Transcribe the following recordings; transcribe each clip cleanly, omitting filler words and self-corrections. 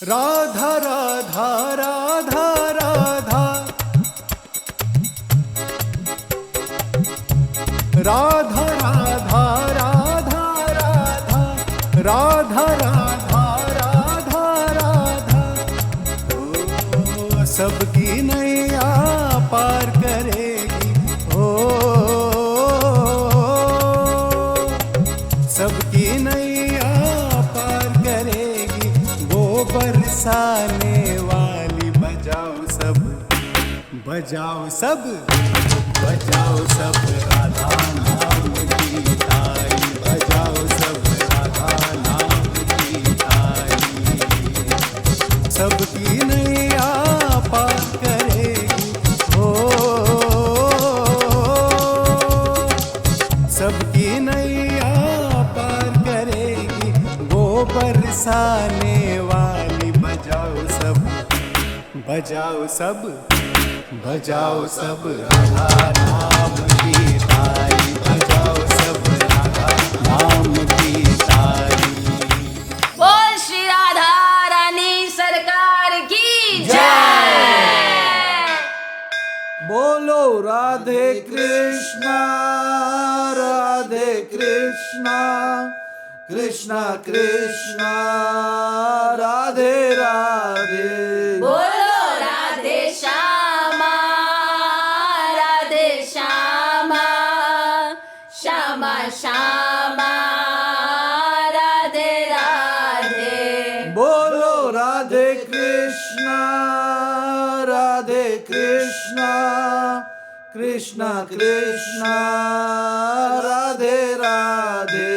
राधा राधा राधा राधा राधा राधा राधा राधा राधा राधा राधा राधा ओ सबकी नैया पार करेगी ओ सबकी नैया पार करेगी वो बरसाने वाली बजाओ सब बजाओ सब बजाओ सब राधा नाम की ताली बजाओ सब राधा नाम की ताली सबकी नैया पार करेगी हो सबकी नैया पार करेगी वो बरसाने वाली बजाओ सब बजाओ सब बजाओ सब राधा नाम की ताली बजाओ सब राधा नाम की ताली बोल श्री राधा रानी सरकार की जय। बोलो राधे कृष्णा कृष्णा कृष्णा राधे राधे। बोलो राधे श्यामा राधे श्यामा श्यामा श्यामा राधे राधे। बोलो राधे कृष्णा कृष्णा कृष्णा राधे राधे।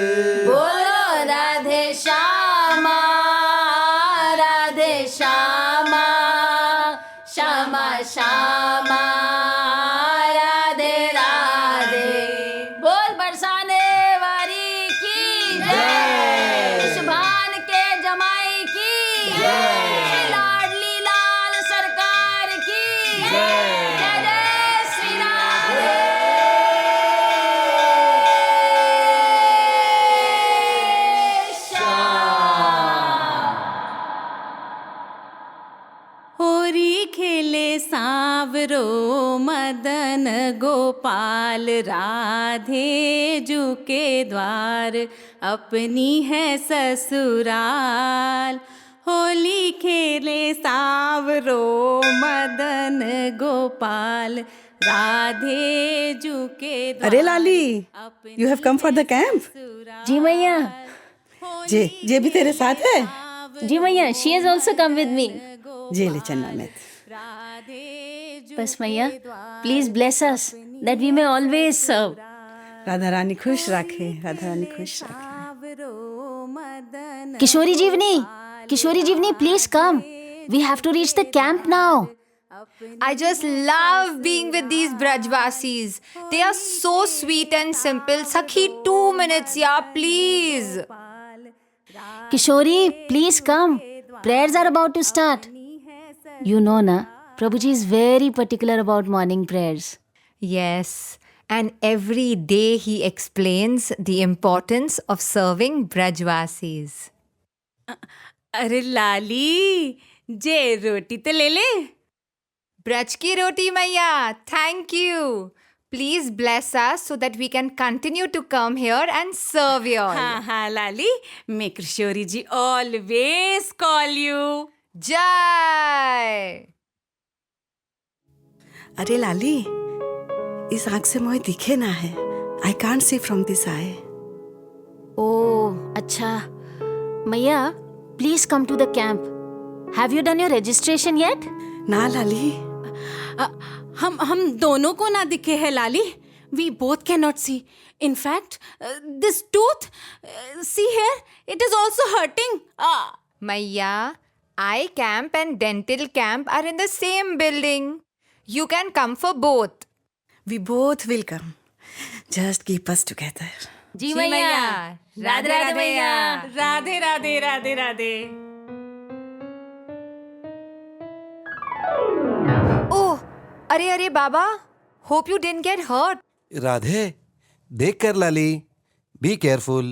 बोलो राधे श्यामा राधे श्यामा श्यामा श्यामा राधे राधे। बोल बरसाने वाली की जय। शुभान के जमाई की जय। लाडली लाल सरकार की जय। जय जय श्री राधे होरी खेले सांवरो मदन गोपाल राधे जू के द्वार अपनी है ससुराल। होली खेले सांवरो मदन गोपाल राधे जू के द्वार। अरे लाली, you have come for the camp? जी मैया। जे भी तेरे साथ है? जी मैया, she has also come with me. जे ले चन्ना में। बस मैया, please bless us that we may always serve. Radha Rani खुश रखे, राधा रानी खुश रखे। Kishori Jivni, please come. We have to reach the camp now. I just love being with these Brajvasis. They are so sweet and simple. Sakhi, 2 minutes, yeah, please. Kishori, please come. Prayers are about to start. You know na, Prabhuji is very particular about morning prayers. Yes, and every day he explains the importance of serving Brajvasis. अरे लाली, जे रोटी तो ले ले। Braj ki roti maiya, thank you. Please bless us so that we can continue to come here and serve you all. हाँ हाँ लाली, मैं Kishori ji always call you. Jai! अरे लाली, इस आँख से मुझे दिखे ना है। I can't see from this eye. Oh, अच्छा. मैया, please come to the camp. Have you done your registration yet? ना लाली, हम दोनों को ना दिखे है लाली. We both cannot see. In fact, this tooth, see here, it is also hurting. Maiya, eye camp and dental camp are in the same building. You can come for both. we both will come. Just keep us together. जी मैया. राधे राधे मैया. Radhe Radhe Radhe Radhe. Oh, अरे बाबा, hope you didn't get hurt. Radhe, देख कर लाली, be careful.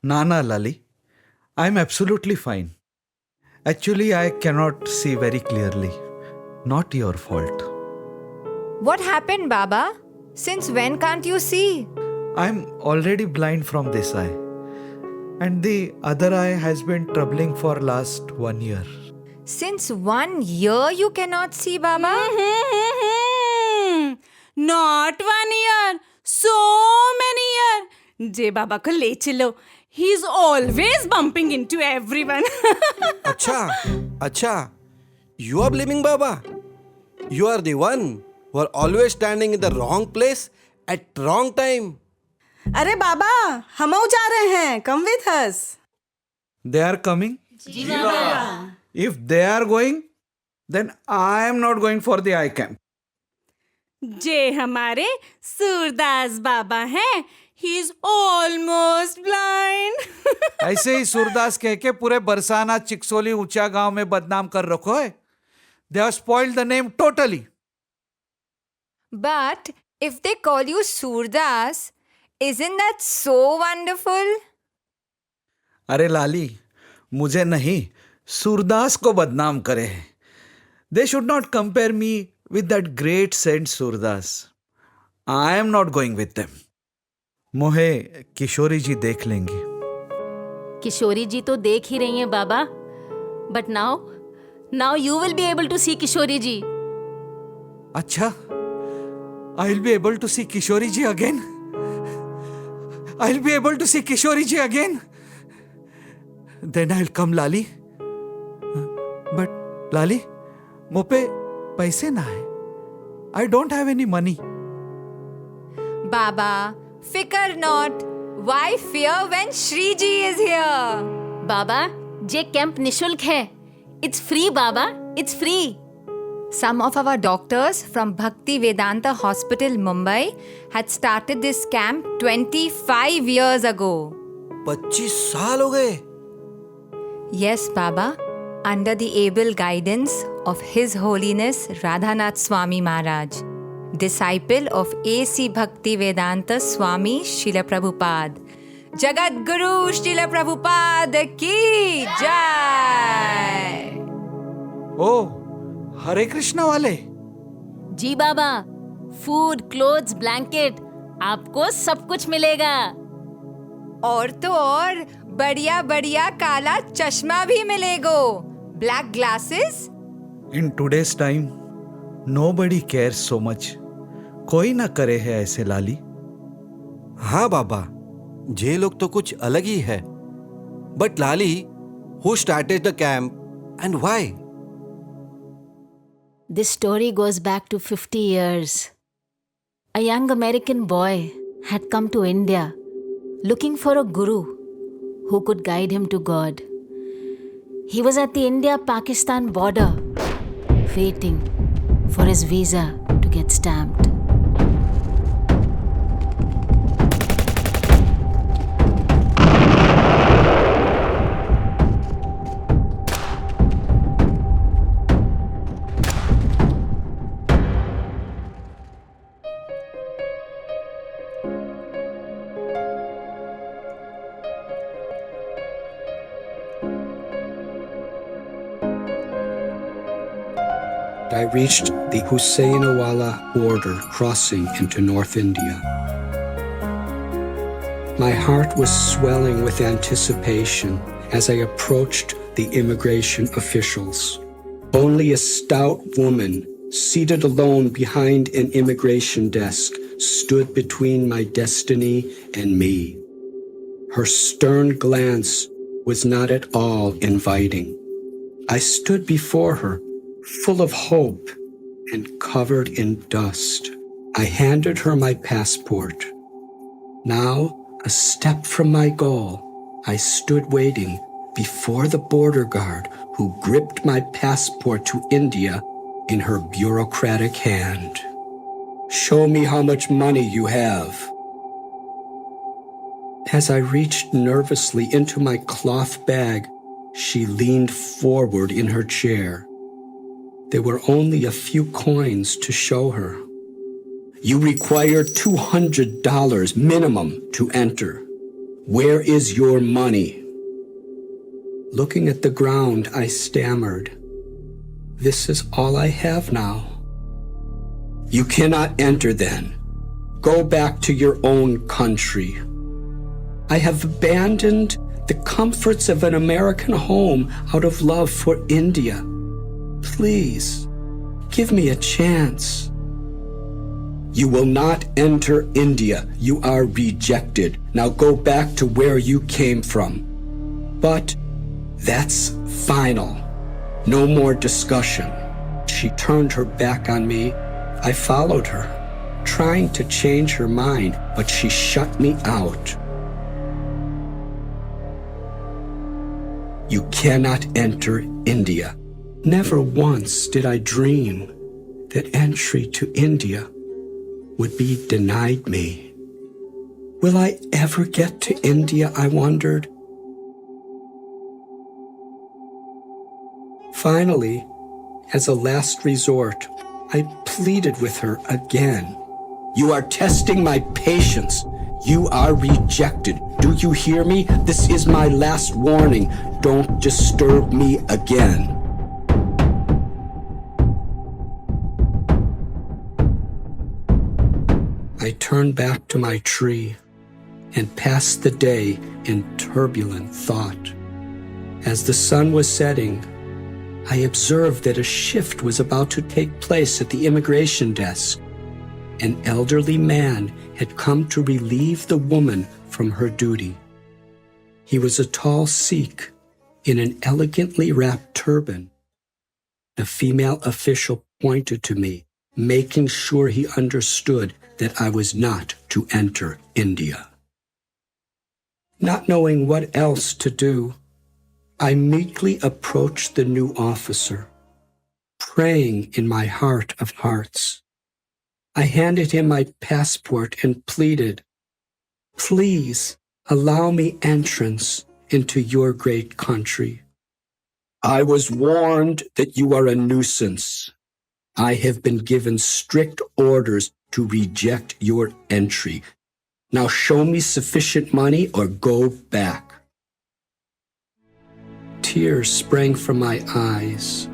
ना Lali, I am absolutely fine. Actually, I cannot see very clearly. Not your fault. What happened, Baba? Since when can't you see? I'm already blind from this eye. And the other eye has been troubling for last 1 year. Since 1 year you cannot see, Baba? Not 1 year, so many years. Jay Baba ko le chalo. He's always bumping into everyone. अच्छा, you are blaming Baba. You are the one who are always standing in the wrong place at wrong time. अरे बाबा हम जा रहे हैं, come with us. They are coming? If they are going, then I am not going for the eye camp. जे हमारे सूरदास बाबा हैं, he's almost blind. ऐसे ही सूरदास कह के पूरे बरसाना चिकसोली ऊंचा गांव में बदनाम कर रखो है. They have spoiled the name totally. But if they call you Surdas, isn't that so wonderful? अरे लाली, मुझे नहीं, सूरदास को बदनाम करे. They should not compare me with that great saint Surdas. I am not going with them. मोहे किशोरी जी देख लेंगी. किशोरी जी तो देख ही रही हैं बाबा. But now you will be able to see Kishori ji. अच्छा, I'll be able to see Kishori ji again. I'll be able to see Kishori ji again. Then I'll come, Lali. But लाली, मुझ पे पैसे ना है. I don't have any money. Baba, fikr not. Why fear when Shri Ji is here? Baba J camp निशुल्क है. It's free Baba, it's free. Some of our doctors from Bhakti Vedanta Hospital, Mumbai, had started this camp 25 years ago. 25 साल हो गए. Yes, Baba, under the able guidance of His Holiness Radhanath Swami Maharaj, disciple of A.C. Bhakti Vedanta Swami Srila Prabhupada. Jagat Guru Srila Prabhupada ki jai! Oh, हरे कृष्णा वाले. जी बाबा, food, clothes, blanket, आपको सब कुछ मिलेगा. और तो और बढ़िया बढ़िया काला चश्मा भी मिलेगो. Black glasses. In today's time, nobody cares so much. कोई ना करे है ऐसे लाली. हाँ बाबा, ये लोग तो कुछ अलग ही है. But Lali, who started the camp and why? This story goes back to 50 years. A young American boy had come to India looking for a guru who could guide him to God. He was at the India-Pakistan border, waiting for his visa to get stamped. I reached the Husseinawala border crossing into North India. My heart was swelling with anticipation as I approached the immigration officials. Only a stout woman, seated alone behind an immigration desk, stood between my destiny and me. Her stern glance was not at all inviting. I stood before her, full of hope and covered in dust. I handed her my passport. Now, a step from my goal, I stood waiting before the border guard who gripped my passport to India in her bureaucratic hand. Show me how much money you have. As I reached nervously into my cloth bag, she leaned forward in her chair. There were only a few coins to show her. You require $200 minimum to enter. Where is your money? Looking at the ground, I stammered, "This is all I have now." "You cannot enter then. Go back to your own country." "I have abandoned the comforts of an American home out of love for India. Please, give me a chance." "You will not enter India. You are rejected. Now go back to where you came from." "But that's final. No more discussion." She turned her back on me. I followed her, trying to change her mind, but she shut me out. "You cannot enter India." Never once did I dream that entry to India would be denied me. Will I ever get to India, I wondered. Finally, as a last resort, I pleaded with her again. "You are testing my patience. You are rejected. Do you hear me? This is my last warning. Don't disturb me again." I turned back to my tree and passed the day in turbulent thought. As the sun was setting, I observed that a shift was about to take place at the immigration desk. An elderly man had come to relieve the woman from her duty. He was a tall Sikh in an elegantly wrapped turban. The female official pointed to me, making sure he understood that I was not to enter India. Not knowing what else to do, I meekly approached the new officer, praying in my heart of hearts. I handed him my passport and pleaded, "Please allow me entrance into your great country. I was warned that you are a nuisance. I have been given strict orders to reject your entry. Now show me sufficient money or go back." Tears sprang from my eyes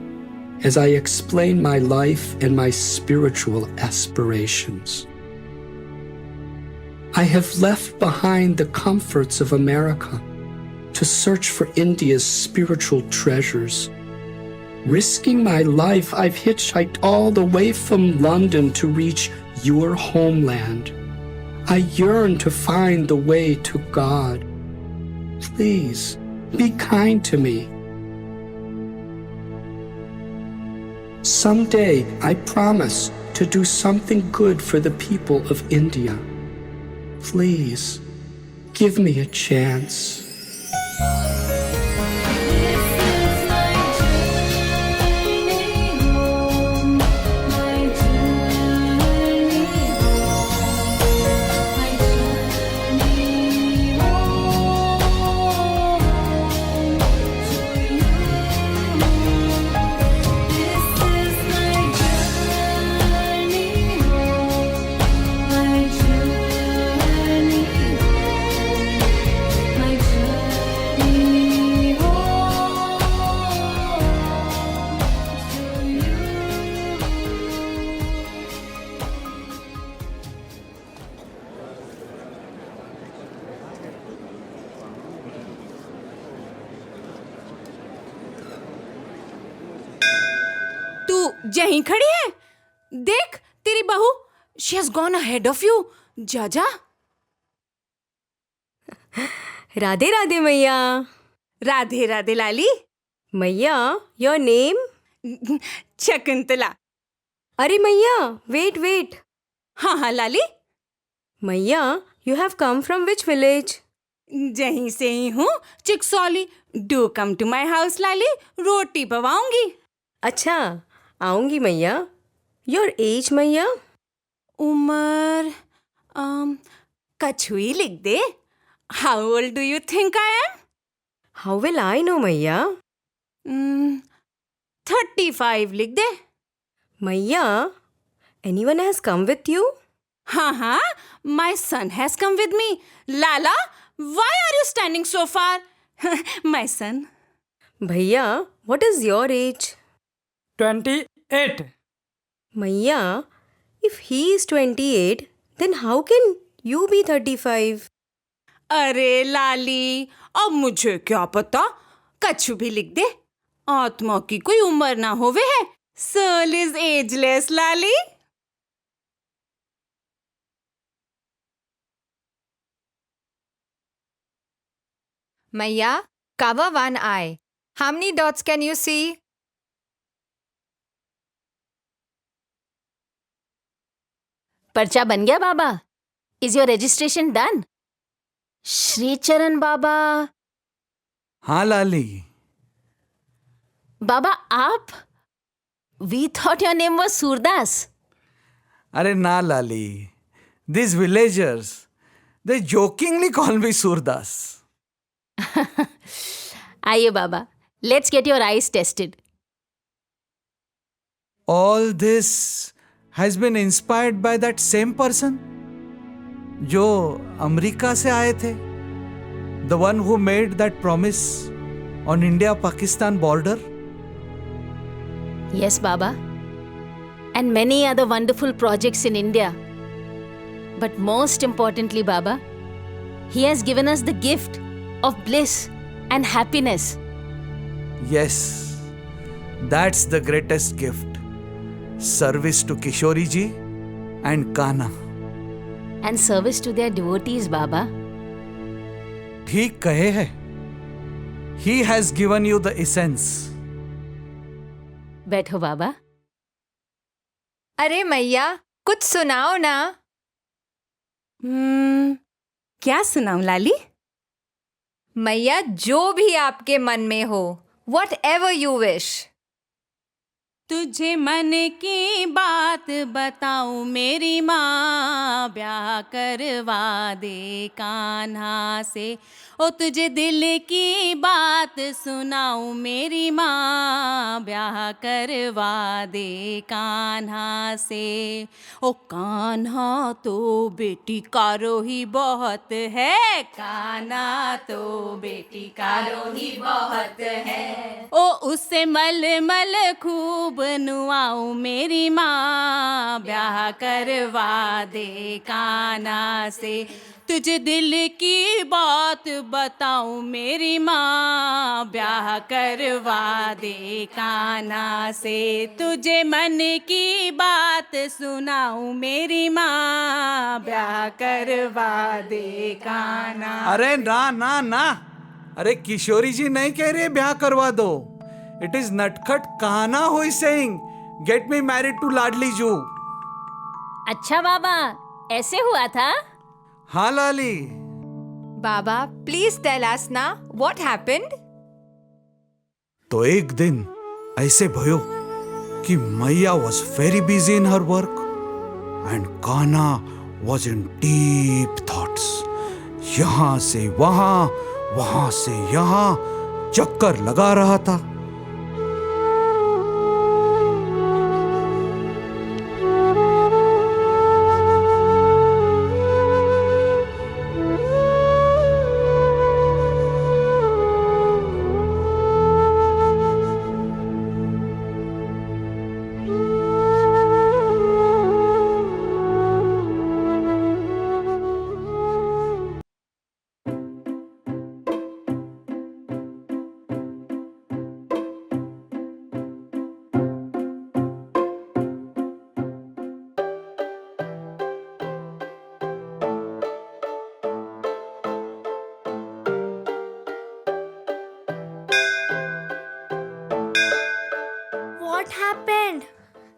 as I explained my life and my spiritual aspirations. I have left behind the comforts of America to search for India's spiritual treasures. Risking my life, I've hitchhiked all the way from London to reach your homeland. I yearn to find the way to God. Please, be kind to me. Someday, I promise to do something good for the people of India. Please, give me a chance. यहीं खड़ी है? देख तेरी बहू, she has gone ahead of you. जा जा. राधे राधे मैया. राधे राधे लाली. मैया, your name? शकुंतला. अरे मैया, wait. हाँ लाली. मैया, you have come from which village? जहीं से ही हूँ, चिकसौली. Do come to my house लाली, रोटी पवाऊंगी. अच्छा, आऊंगी मैया. Your age मैया? उम्र कछुई लिख दे. How old do you think I am? How will I know मैया? 35 लिख दे. मैया, anyone has come with you? हाँ, my son has come with me. Lala, why are you standing so far? My son. भैया, what is your age? 28. Maiya, if he is 28, then how can you be 35? अरे लाली, अब मुझे क्या पता, कछु भी लिख दे, आत्मा की कोई उम्र ना होवे है. Soul is ageless, Lali. Maya, cover one eye. How many dots can you see? पर्चा बन गया बाबा. Is your registration done? Sricharan बाबा. हाँ लाली. बाबा आप? We thought your name was Surdas. अरे ना लाली. These villagers, they jokingly call me Surdas. आइए बाबा, let's get your eyes tested. All this has been inspired by that same person जो America से आए थे, the one who made that promise on India-Pakistan border. Yes, Baba. And many other wonderful projects in India. But most importantly, Baba, he has given us the gift of bliss and happiness. Yes, that's the greatest gift. Service to Kishori ji and Kana. And service to their devotees, Baba. ठीक कहे है. He has given you the essence. बैठो बाबा. अरे मैया, कुछ सुनाओ ना. क्या सुनाऊं लाली? मैया, जो भी आपके मन में हो, whatever you wish. तुझे मन की बात बताऊं मेरी माँ, ब्याह करवा दे कान्हा से. ओ तुझे दिल की बात सुनाऊं मेरी माँ, ब्याह करवा दे कान्हा से. ओ कान्हा तो बेटी का रोही बहुत है, कान्हा तो बेटी का रोही बहुत है. ओ उससे मल मल खूब नुआऊं मेरी माँ, ब्याह करवा दे कान्हा से. तुझे दिल की बात बताऊं मेरी माँ, ब्याह करवा दे कान्हा से. तुझे मन की बात सुनाऊं मेरी माँ, ब्याह करवा दे कान्हा. अरे ना ना ना. अरे किशोरी जी नहीं कह रहे ब्याह करवा दो. It is Natkhut Kahana who is saying, get me married to लाडली जू. अच्छा बाबा, ऐसे हुआ था? हाँ लाली. बाबा, please tell us ना, what happened? तो एक दिन ऐसे भयो कि मैया was very busy in her work and Kana was in deep thoughts. यहाँ से वहाँ, वहाँ से यहाँ चक्कर लगा रहा था. What happened?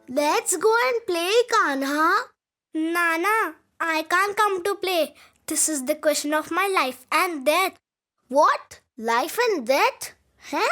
Let's go and play, Kanha. Nana, I can't come to play. This is the question of my life and death. What? Life and death? Huh?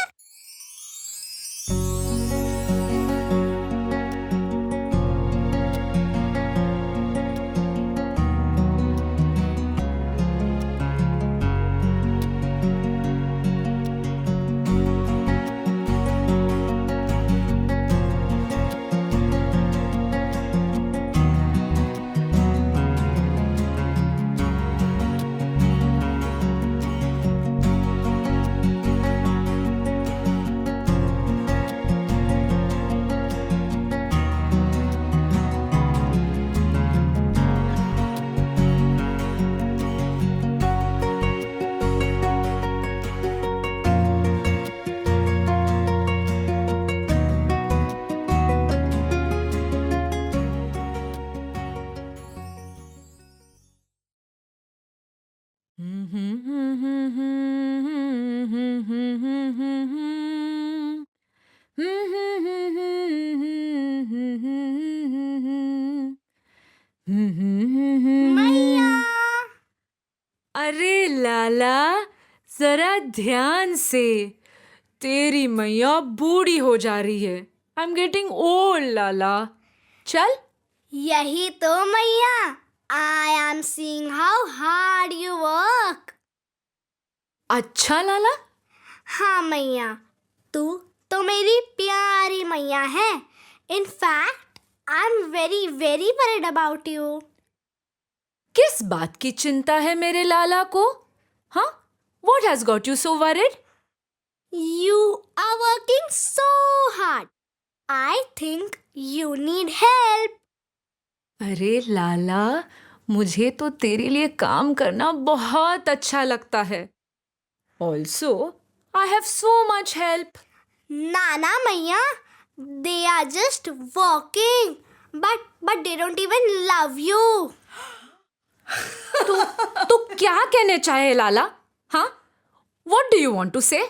लाला जरा ध्यान से, तेरी मैया बूढ़ी हो जा रही है. आई एम गेटिंग ओल्ड लाला. चल. यही तो मैया. I am seeing how hard you work. अच्छा लाला. हाँ मैया, तू तो मेरी प्यारी मैया है. In fact, I'm very very worried about you. किस बात की चिंता है मेरे लाला को? हाँ? What has got you so worried? You are working so hard. I think you need help. अरे लाला, मुझे तो तेरे लिए काम करना बहुत अच्छा लगता है. Also, I have so much help. Nana मैया, they are just working, but they don't even love you. तू क्या कहने चाहे लाला? हाँ? What do you want to say?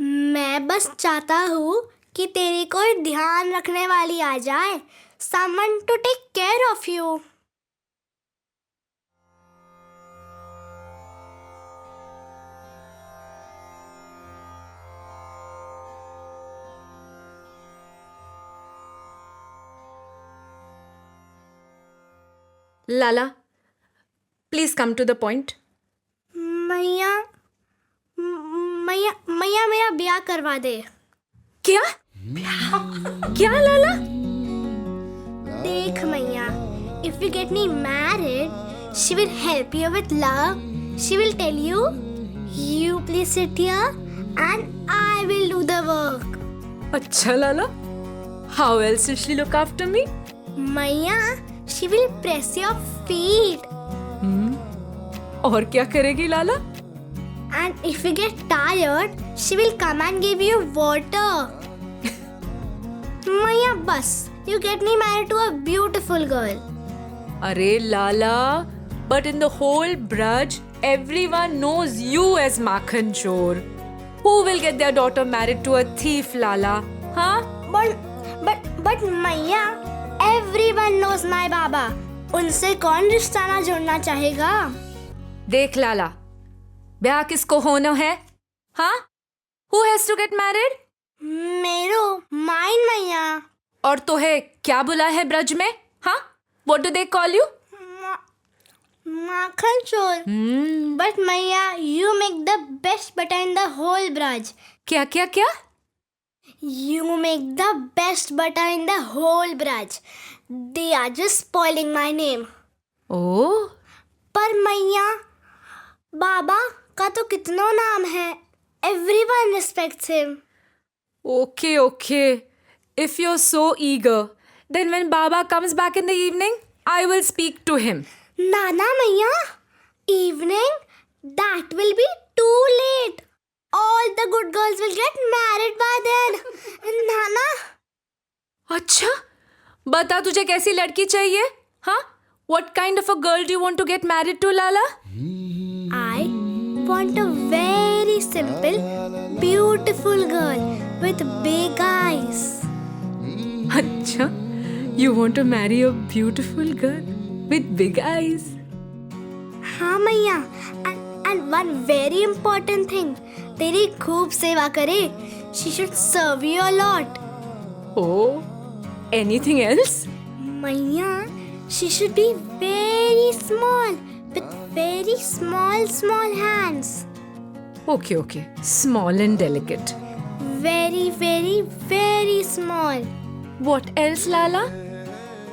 मैं बस चाहता हूँ कि तेरी कोई ध्यान रखने वाली आ जाए. Someone to take care of you. Lala, please come to the point. मैया मैया मैया मेरा ब्याह करवा दे. क्या? क्या लाला? देख मैया, if you get me married, she will help you with love. She will tell you, you please sit here and I will do the work. अच्छा लाला. How else will she look after me? मैया, she will press your feet. और क्या करेगी लाला? And if you get tired, she will come and give you water. मैया बस, you get me married to a beautiful girl. अरे लाला, but in the whole Braj, everyone knows you as Makhan Chor. Who will get their daughter married to a thief, Lala? Huh? But मैया, everyone knows my बाबा. उनसे कौन रिश्ता ना जोड़ना चाहेगा? देख लाला, ब्याह किसको होना है? हाँ? Who has to get married? मेरो, mine मैया. और तो है क्या बुला है ब्रज में? हाँ? What do they call you? माखन चोर. But मैया, you make the best butter in the whole Braj. क्या क्या क्या? You make the best butter in the whole Braj. They are just spoiling my name. Oh. पर मैया, बाबा का तो कितना नाम है. Everyone respects him. Okay, okay. If you're so eager, then when Baba comes back in the evening, I will speak to him. Nana मैया, evening? That will be too late. All the good girls will get married by then. Nana. अच्छा, बता तुझे कैसी लड़की चाहिए? हाँ? What kind of a girl do you want to get married to, Lala? I want a very simple, beautiful girl with big eyes. अच्छा, you want to marry a beautiful girl with big eyes? हाँ मैया, and one very important thing, तेरी खूब सेवा करे. She should serve you a lot. Oh, anything else? मैया, she should be very small with very small hands. Okay, okay. Small and delicate. Very very very small. What else, Lala?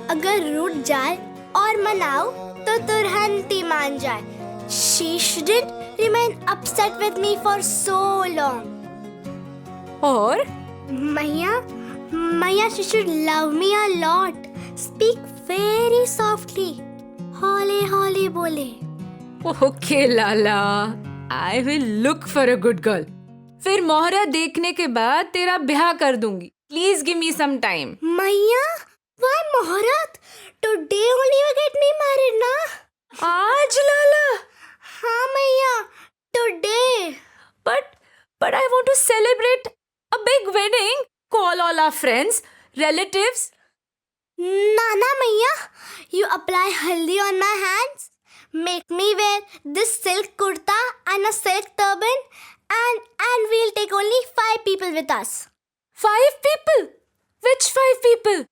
अगर रूठ जाए और मनाओ तो तुरंत ही मान जाए. She shouldn't remain upset with me for so long. और? मैया, she should love me a lot. Speak very softly. हौले बोले. Okay, Lala. I will look for a good girl. फिर मोहरा देखने के बाद तेरा ब्याह कर दूंगी. Please give me some time. मैया, why मोहरत? Today only you get me married ना? आज लाला? हाँ मैया, today. But I want to celebrate a big wedding. Call all our friends, relatives. Nana मैया, you apply haldi on my hands. make me wear this silk kurta and a silk turban, and we'll take only 5 people with us. 5 people? Which 5 people?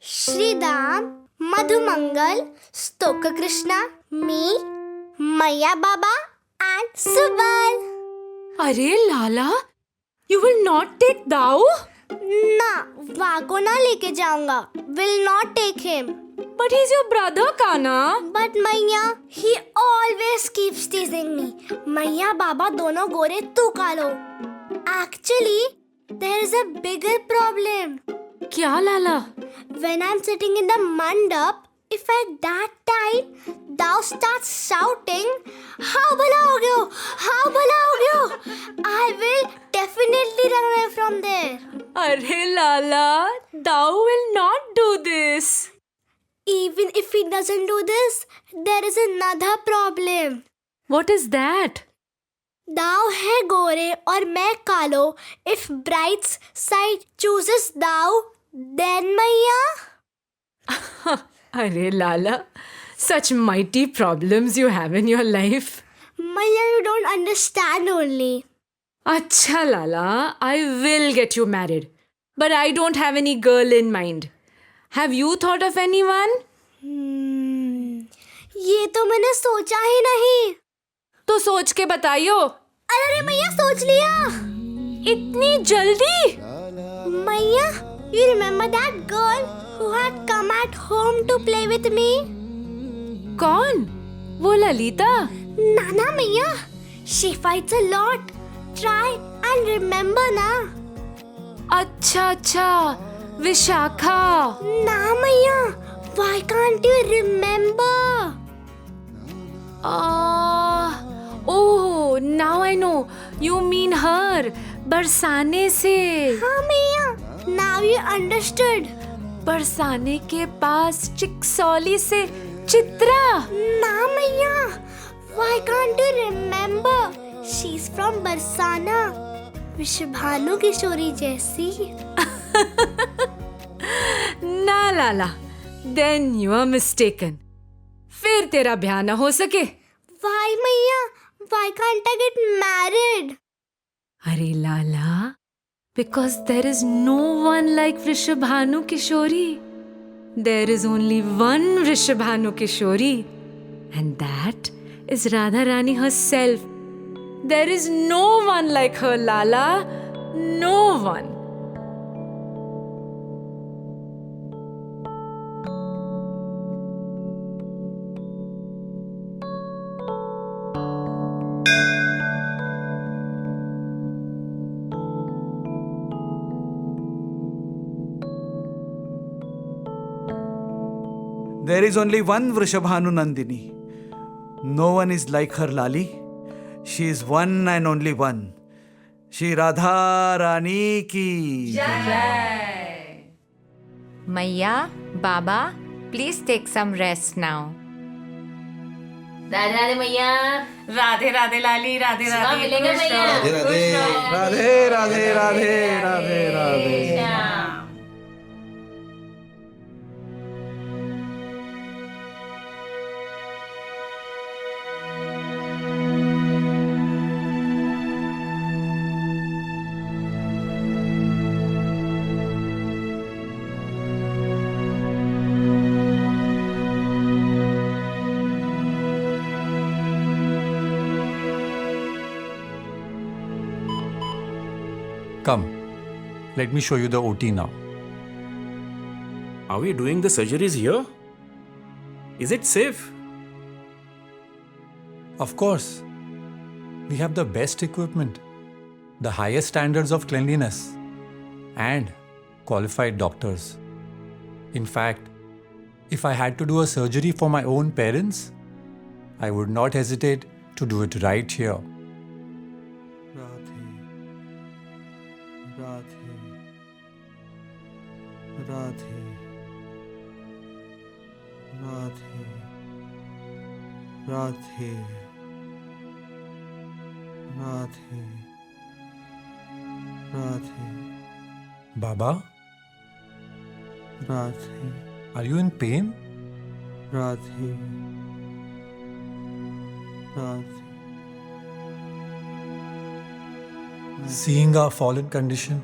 Shridam, Madhumangal, Stoka Krishna, me, Maya Baba, and Subal. अरे लाला, you will not take Dao? ना, वहाँ को ना लेके जाऊंगा. Will not take him. But he's your brother, Kana. But Maya, he always keeps teasing me. Maya Baba दोनों गोरे तू कालो. Actually, there is a bigger problem. क्या लाला? When I'm sitting in the mandap, if at that time thou starts shouting, "How bhala ho gaya? How bhala ho gaya?" I will definitely run away from there. अरे लाला, Dao will not do this. Even if he doesn't do this, there is another problem. What is that? Thou है गोरे और मैं कालो. If bride's side chooses thou, then Maya. अरे लाला, such mighty problems you have in your life. Maya, you don't understand only. अच्छा लाला, I will get you married. But I don't have any girl in mind. Have you thought of anyone? ये तो मैंने सोचा ही नहीं. तो सोच के बताइयो. अरे मैया सोच लिया. इतनी जल्दी? Maya, you remember that girl who had come at home to play with me? कौन? वो Lalita? Nana Maya, she fights a lot. Try and remember ना. अच्छा अच्छा, विशाखा. ना Maya, why can't you remember? Oh, now I know. You mean her. बरसाने से. हाँ Maya, now you understood. बरसाने के पास चिकसौली से चित्रा. ना Maya, why can't you remember? She's from Barsana. Vishwabhanu किशोरी जैसी. ना लाला, then you are mistaken. फिर तेरा ब्याह न हो सके. Why Maya? Why can't I get married? अरे लाला, because there is no one like Vrishabhanu Kishori. There is only one Vrishabhanu Kishori, and that is Radha Rani herself. There is no one like her, Lala. No one. There is only one Vrishabhanu Nandini. No one is like her, Lali. She is one and only one. Shri Radha Rani ki Jai. Maya, Baba, please take some rest now. Radhe Radhe मैया. राधे राधे लाली. राधे राधे. मिलेंगे मैया. Radhe Radhe Radhe Radhe Radhe. Come, let me show you the OT now. Are we doing the surgeries here? Is it safe? Of course, we have the best equipment, the highest standards of cleanliness, and qualified doctors. In fact, if I had to do a surgery for my own parents, I would not hesitate to do it right here. Radhe, Radhe, Radhe, Radhe, Radhe, Baba, Radhe, are you in pain? Radhe, Radhe Seeing our fallen condition,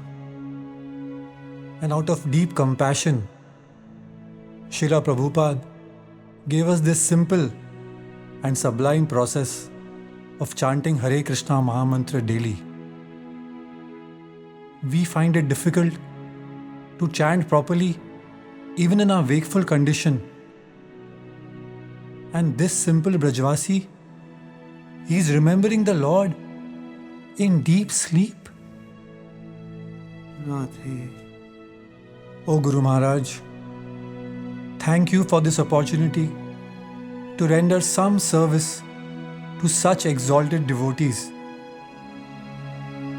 and out of deep compassion, Srila Prabhupada gave us this simple and sublime process of chanting Hare Krishna Mahamantra daily. We find it difficult to chant properly even in our wakeful condition. And this simple Brajvasi, he is remembering the Lord in deep sleep. Radhe O Guru Maharaj, thank you for this opportunity to render some service to such exalted devotees.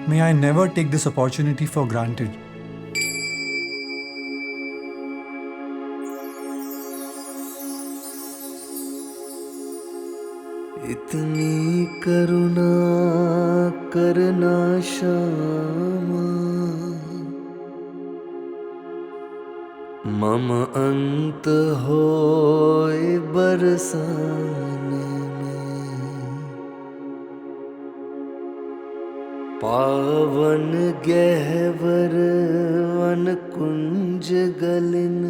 May I never take this opportunity for granted. इतनी करुणा करना श्यामा मम अंत होए बरसाने में पावन गहवर one कुंज गलिन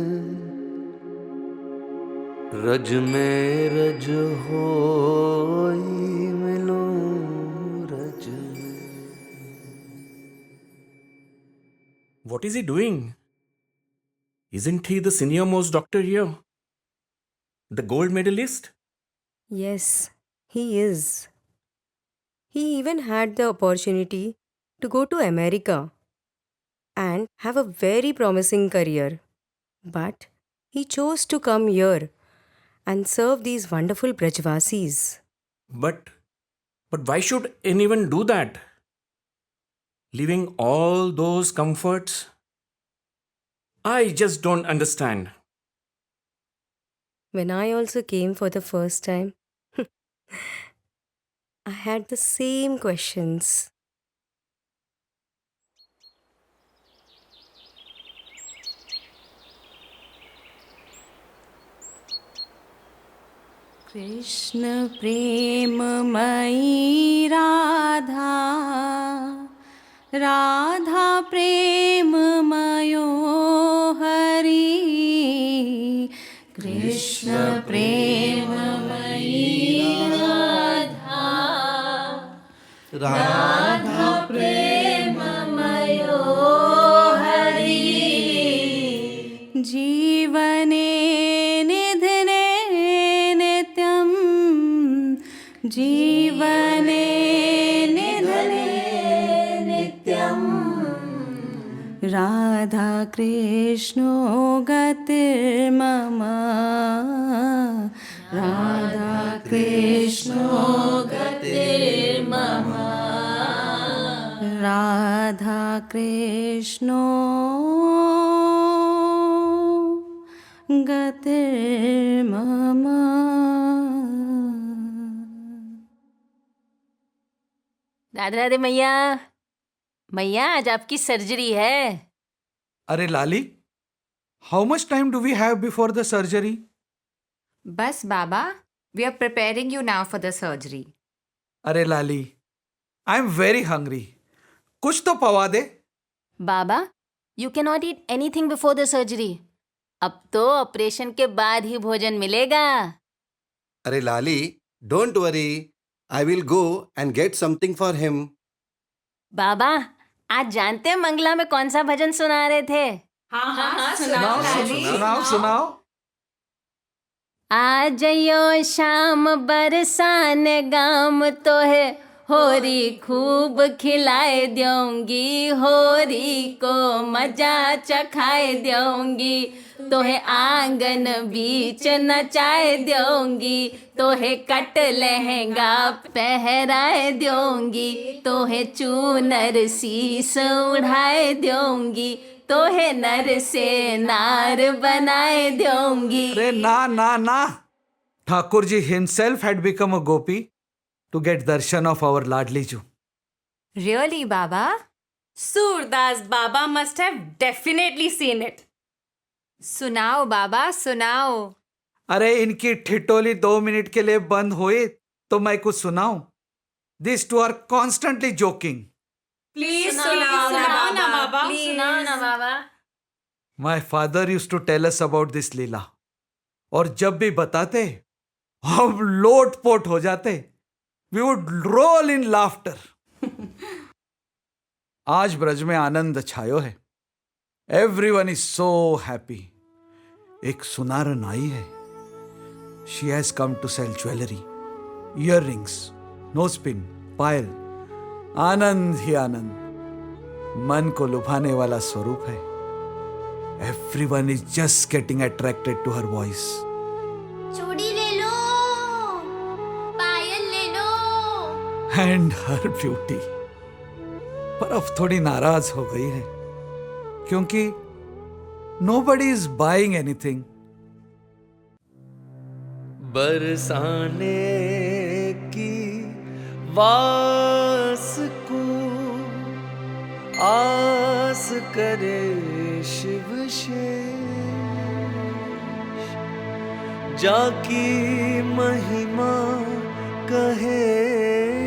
रज में रज होई मिलो रज What is he doing? Isn't he the senior most doctor here? The gold medalist? Yes, he is. He even had the opportunity to go to America and have a very promising career. But he chose to come here and serve these wonderful Brajvasis. But why should anyone do that? Leaving all those comforts? I just don't understand. When I also came for the first time, I had the same questions. Krishna प्रेममयी Radha Radha प्रेममयो Hari Krishna प्रेममयी Radha Radha प्रेममयो Hari जीवने निधने नित्यं जीवने निधने नित्यं राधा कृष्णो गतिर्मम राधा कृष्णो गतिर्मम राधा कृष्णो गतिर्मम राधे राधे मैया। मैया आज आपकी surgery है। अरे Lali, how much time do we have before the surgery? Bas Baba, we are preparing you now for the surgery. अरे Lali, I am very hungry, कुछ तो पवा दे। बाबा, you can not eat anything before the surgery. अब तो operation के बाद ही भोजन मिलेगा। अरे Lali, don't worry, I will go and get something for him. बाबा, आज जानते हैं मंगला में कौन सा भजन सुना रहे थे? हाँ, सुनाओ। आ जयो शाम बरसान गाम तो है होरी खूब खिलाए दूंगी, होरी को मजा चखाए दूंगी, तोहे आंगन बीच नचाए दूंगी, तोहे कट लहंगा पहराए दूंगी, तोहे चूनर शीस उड़ाए दूंगी, तोहे नर से नार बनाए दूंगी। अरे ना, Thakur ji himself had become a gopi to get darshan of our Ladli Ju. Really, Baba? Surdas Baba must have definitely seen it. सुनाओ बाबा, सुनाओ। अरे इनकी ठिठोली 2 मिनट के लिए बंद हुई तो मैं कुछ सुनाऊं? These two are constantly joking. Please सुनाओ ना बाबा. My father used to tell us about this लीला. और जब भी बताते, हम लोट-पोट हो जाते. We would roll in laughter. आज ब्रज में आनंद छायो है. Everyone is so happy. एक सुनारन आई है. She has come to sell jewelry, earrings, nose-pin, पायल. आनंद ही आनंद. मन को लुभाने वाला स्वरूप है. Everyone is just getting attracted to her voice. चूड़ी ले लो, पायल ले लो. And her beauty. पर अब थोड़ी नाराज हो गई है क्योंकि nobody is buying anything. बरसाने की वास को आस करे शिव शेष, जाकी महिमा कहे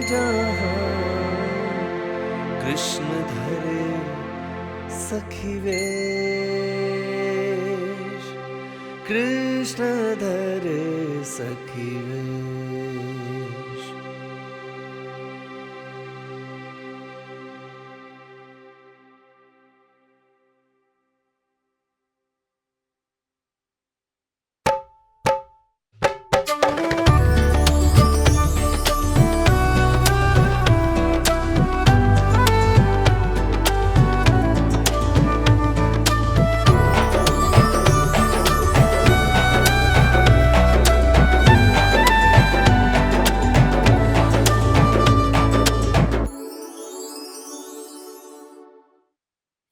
जहाँ, कृष्ण धरे सखी वेश, कृष्ण धरे सखी वेश.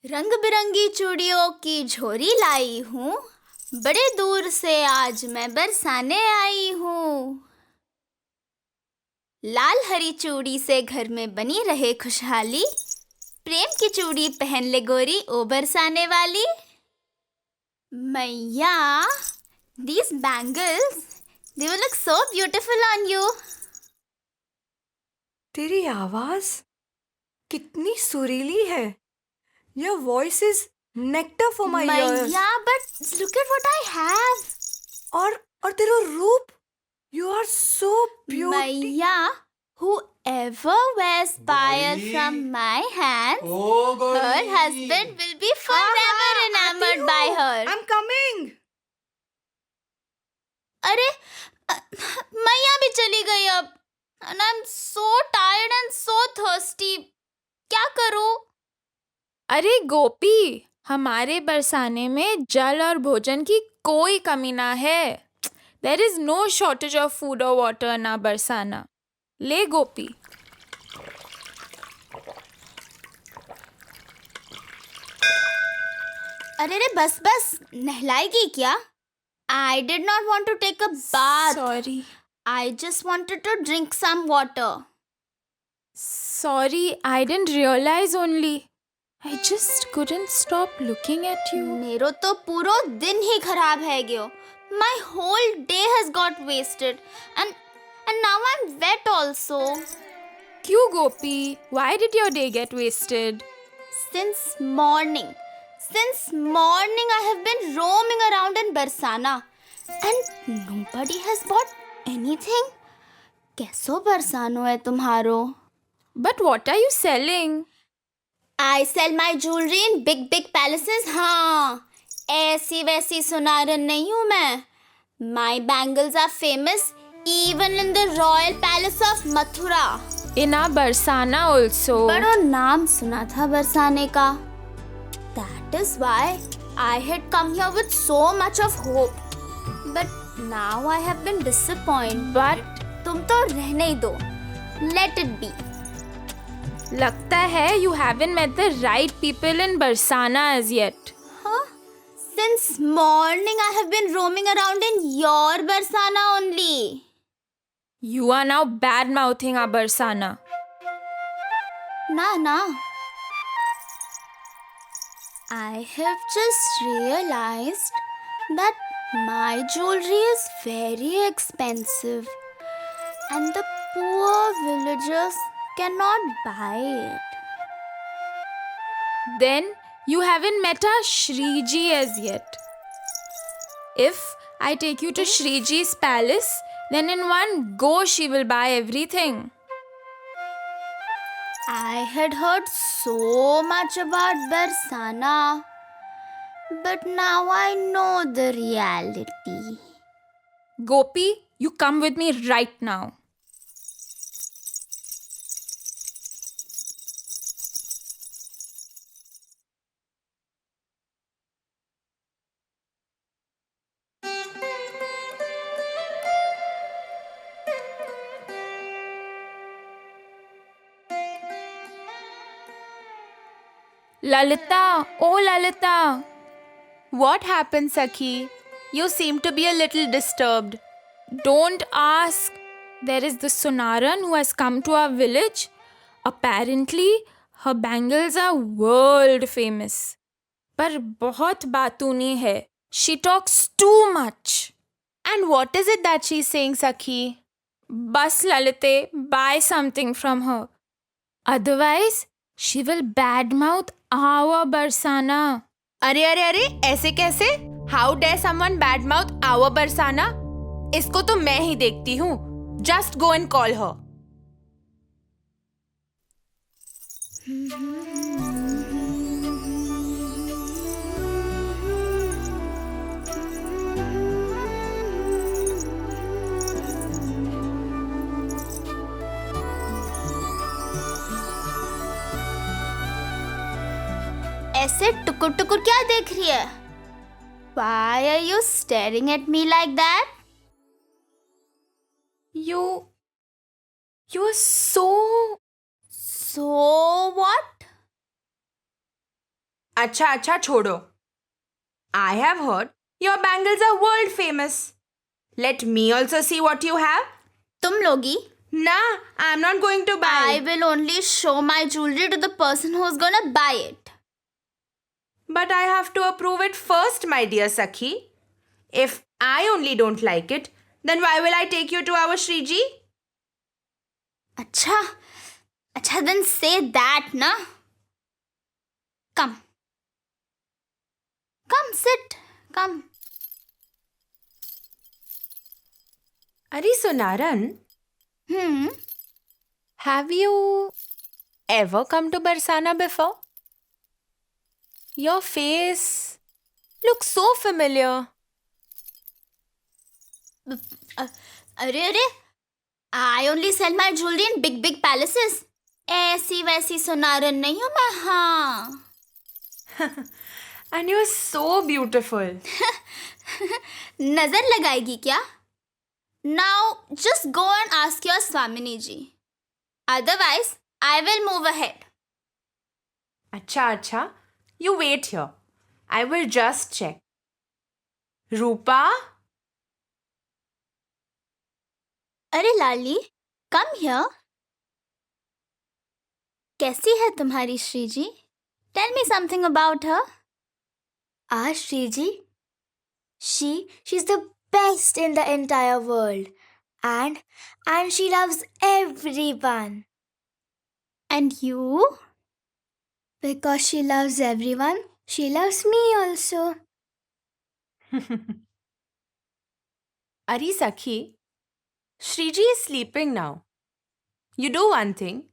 रंग बिरंगी चूड़ियों की झोरी लाई हूँ, बड़े दूर से आज मैं बरसाने आई हूँ. लाल हरी चूड़ी से घर में बनी रहे खुशहाली, प्रेम की चूड़ी पहन ले गोरी ओ बरसाने वाली. मैया, these bangles, they will look so beautiful on you. तेरी आवाज कितनी सुरीली है. Your voice is nectar for my ears. मैया, but look at what I have. और तेरा रूप, you are so beautiful. मैया, whoever wears payal from my hands, her husband will be forever enamored by her. I'm coming. अरे, मैया भी चली गई अब. And I'm so tired and so thirsty. क्या करूं? अरे गोपी, हमारे बरसाने में जल और भोजन की कोई कमी ना है. There is no shortage of food or water in our Barsana. ले गोपी. अरे रे बस नहलाएगी क्या? I did not want to take a bath. Sorry. I just wanted to drink some water. Sorry, I didn't realize only. I just couldn't stop looking at you. मेरो तो पूरा दिन ही खराब है गयो. My whole day has got wasted and now I'm wet also. क्यों गोपी? Why did your day get wasted? Since morning I have been roaming around in Barsana and nobody has bought anything. कैसो बरसानो है तुम्हारो? But what are you selling? I sell my jewelry in big palaces. हाँ, ऐसी वैसी सुनारन नहीं हूँ मैं. My bangles are famous even in the royal palace of Mathura. In our Barsana also. बड़ा नाम सुना था बरसाने का. That is why I had come here with so much of hope. But now I have been disappointed. But तुम तो रहने ही दो. Let it be. लगता है you haven't met the right people in Barsana as yet. Huh? Since morning I have been roaming around in your Barsana only. You are now bad-mouthing our Barsana. Na. I have just realized that my jewelry is very expensive and the poor villagers cannot buy it. Then you haven't met our Shriji as yet. If I take you to Shriji's palace, then in one go she will buy everything. I had heard so much about Barsana, but now I know the reality. Gopi, you come with me right now. Lalita, oh Lalita. What happened, Sakhi? You seem to be a little disturbed. Don't ask. There is this Sonaran who has come to our village. Apparently, her bangles are world famous. पर बहुत बातूनी है. She talks too much. And what is it that she's saying, Sakhi? Bas Lalite, buy something from her. Otherwise, she will badmouth our Barsana. अरे अरे अरे ऐसे कैसे? How dare someone badmouth our Barsana? इसको तो मैं ही देखती हूँ. Just go and call her. ऐसे टुकुर टुकुर क्या देख रही है? Why are you staring at me like that? You're so what? अच्छा छोड़ो. I have heard your bangles are world famous. Let me also see what you have. तुम लोगी? Nah, I'm not going to buy. I will only show my jewelry to the person who's gonna buy it. But I have to approve it first, my dear Sakhi. If I only don't like it, then why will I take you to our Shriji? अच्छा, then say that, na? Come, sit, come. Are Sonaran? Have you ever come to Barsana before? Your face looks so familiar. अरे, I only sell my jewelry in big palaces. ऐसी वैसी सुनारन नहीं हूँ मैं, हाँ. And you're so beautiful. नजर लगाएगी क्या? Now just go and ask your Swamini ji. Otherwise, I will move ahead. अच्छा. You wait here. I will just check. Rupa? अरे लाली, come here. कैसी है तुम्हारी Shriji? Tell me something about her. Our Shriji? She's the best in the entire world. And she loves everyone. And you? Because she loves everyone, she loves me also. Ari Sakhi, Shriji is sleeping now. You do one thing.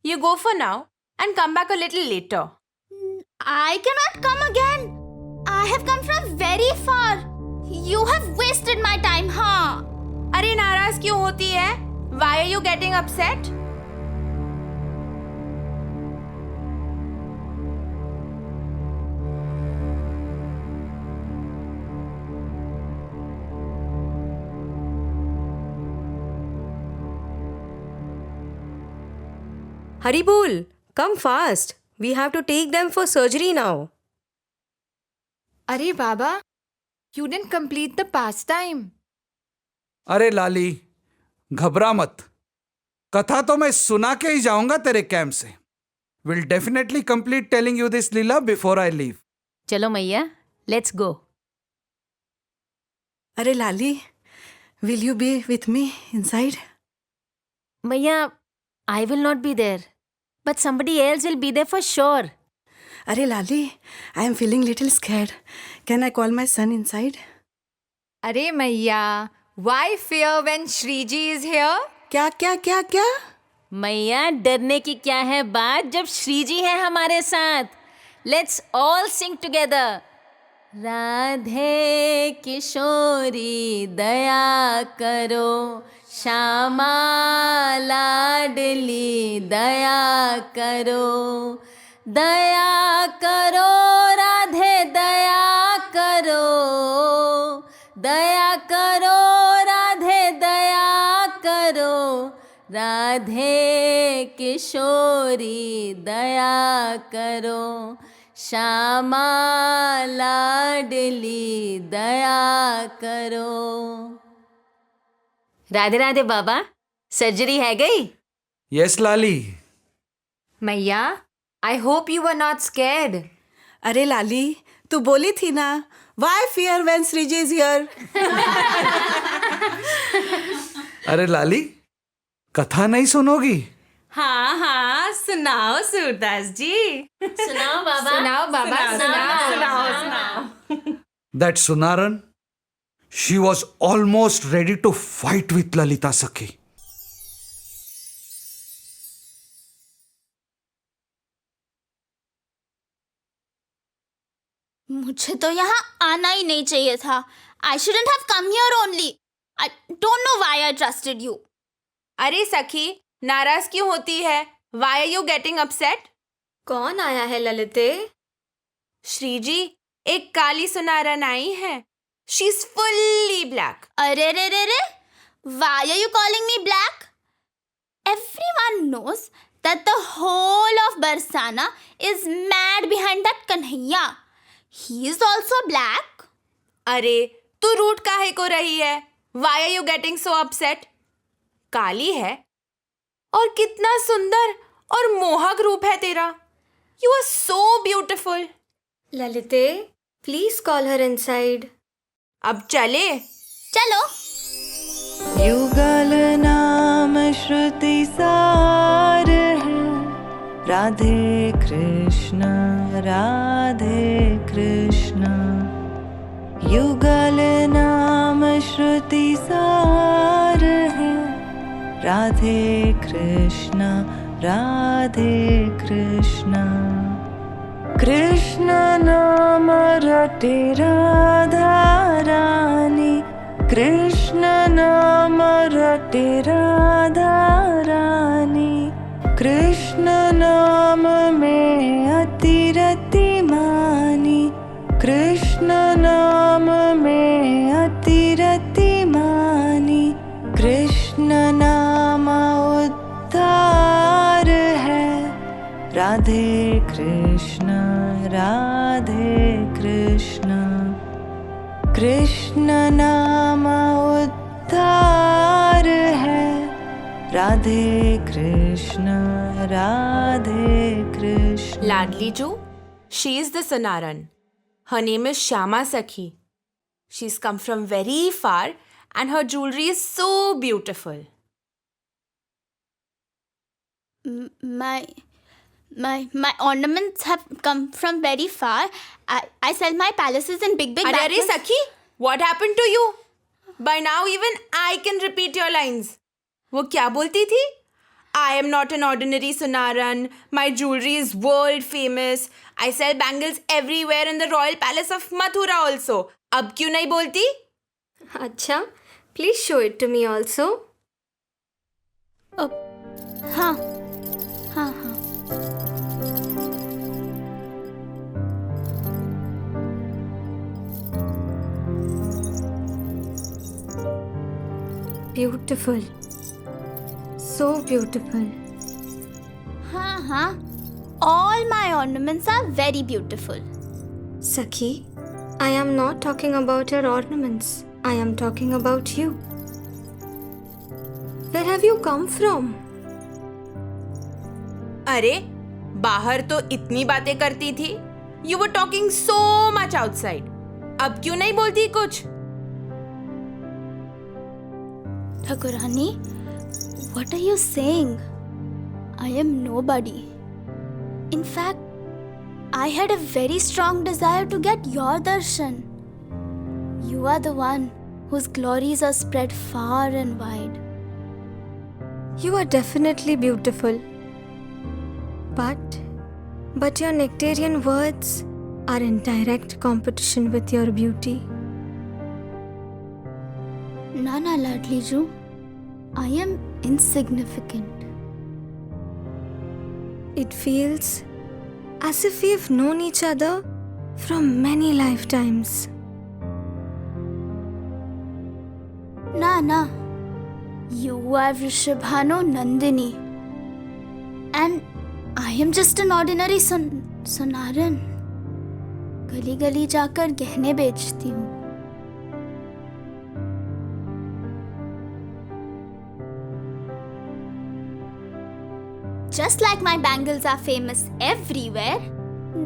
You go for now and come back a little later. I cannot come again. I have come from very far. You have wasted my time, huh? अरे नाराज क्यों होती है? Why are you getting upset? Haribol, come fast. We have to take them for surgery now. अरे बाबा, you didn't complete the pastime. अरे लाली, घबरा मत. कथा तो मैं सुना के ही जाऊंगा तेरे कैंप से. Will definitely complete telling you this Leela before I leave. चलो मैया, let's go. अरे लाली, will you be with me inside? Maya, I will not be there. But somebody else will be there for sure. Are Lali, I am feeling little scared. Can I call my son inside? Are Maiya, why fear when Shriji is here? क्या? मैया डरने की क्या है बात जब श्रीजी है हमारे साथ. Let's all sing together. Radhe किशोरी दया करो, श्यामा लाडली दया करो, दया करो राधे दया करो, दया करो राधे दया करो, राधे किशोरी दया करो, श्यामा लाडली दया करो. राधे राधे बाबा, सर्जरी है गई? Yes Lali. Maiya, I hope you were not scared. अरे लाली, तू बोली थी ना, why fear when Sriji is here? अरे लाली, कथा नहीं सुनोगी? हाँ, सुनाओ सूरदास जी. सुनाओ बाबा. सुनाओ. That Sunaran, she was almost ready to fight with Lalita Sakhi. मुझे तो यहाँ आना ही नहीं चाहिए था. I shouldn't have come here only. I don't know why I trusted you. अरे सखी, नाराज क्यों होती है? Why are you getting upset? कौन आया है ललिते? श्रीजी, एक काली सुनारन आई है. She's fully black. अरे रे. Why are you calling me black? Everyone knows that the whole of Barsana is mad behind that Kanhaiya. He is also black. अरे, तू रूठ काहे को रही है? Why are you getting so upset? काली है और कितना सुंदर और मोहक रूप है तेरा. You are so beautiful. ललिते, please call her inside. अब चले. चलो. युगल नाम श्रुति सार है, राधे कृष्ण युगल नाम श्रुति सार है, राधे कृष्ण कृष्ण नाम रटे राधा रानी, कृष्ण नाम रटे राधा रानी, कृष्ण नाम में अतिरति मानी, कृष्ण नाम में अतिरति मानी, कृष्ण नाम उद्धार है, राधे कृष्ण कृष्ण नाम उद्धार है, Radhe Krishna Ladli Ju, she is the Sunaran. Her name is Shyama Sakhi. She's come from very far and her jewelry is so beautiful. My ornaments have come from very far. I sell my palaces in big Are battles. Sakhi, what happened to you? By now even I can repeat your lines. वो क्या बोलती थी? I am not an ordinary Sunaran. My jewelry is world famous. I sell bangles everywhere in the royal palace of Mathura also. अब क्यों नहीं बोलती? अच्छा, please show it to me also. हाँ. Beautiful. So beautiful. हाँ. All my ornaments are very beautiful. Sakhi, I am not talking about your ornaments. I am talking about you. Where have you come from? अरे, बाहर तो इतनी बातें करती थी. You were talking so much outside. अब क्यों नहीं बोलती कुछ? Thakurani, What are you saying? I am nobody. In fact, I had a very strong desire to get your darshan. You are the one whose glories are spread far and wide. You are definitely beautiful. But your nectarian words are in direct competition with your beauty. Nana Ladliju, I am insignificant. It feels as if we've known each other from many lifetimes. Nana, you are Vrishabhanu Nandini. And I am just an ordinary Sonaran. गली गली जाकर गहने बेचती हूँ. Just like my bangles are famous everywhere,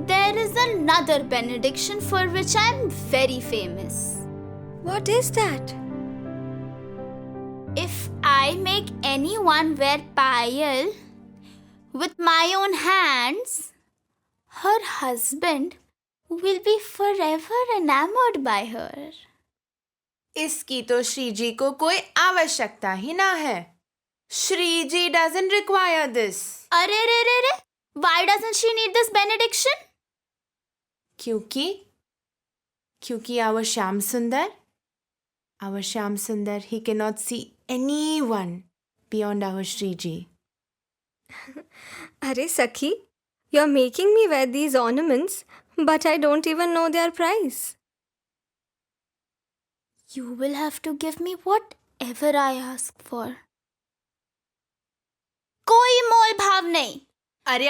there is another benediction for which I am very famous. What is that? If I make anyone wear payal with my own hands, her husband will be forever enamored by her. इसकी तो श्री जी को कोई आवश्यकता ही ना है. Shri ji doesn't require this. Arre, why doesn't she need this benediction? क्योंकि our Shyam Sundar, he cannot see anyone beyond our Shri ji. Arey Sakhi, you're making me wear these ornaments, but I don't even know their price. You will have to give me whatever I ask for. कोई मोल भाव नहीं. अरे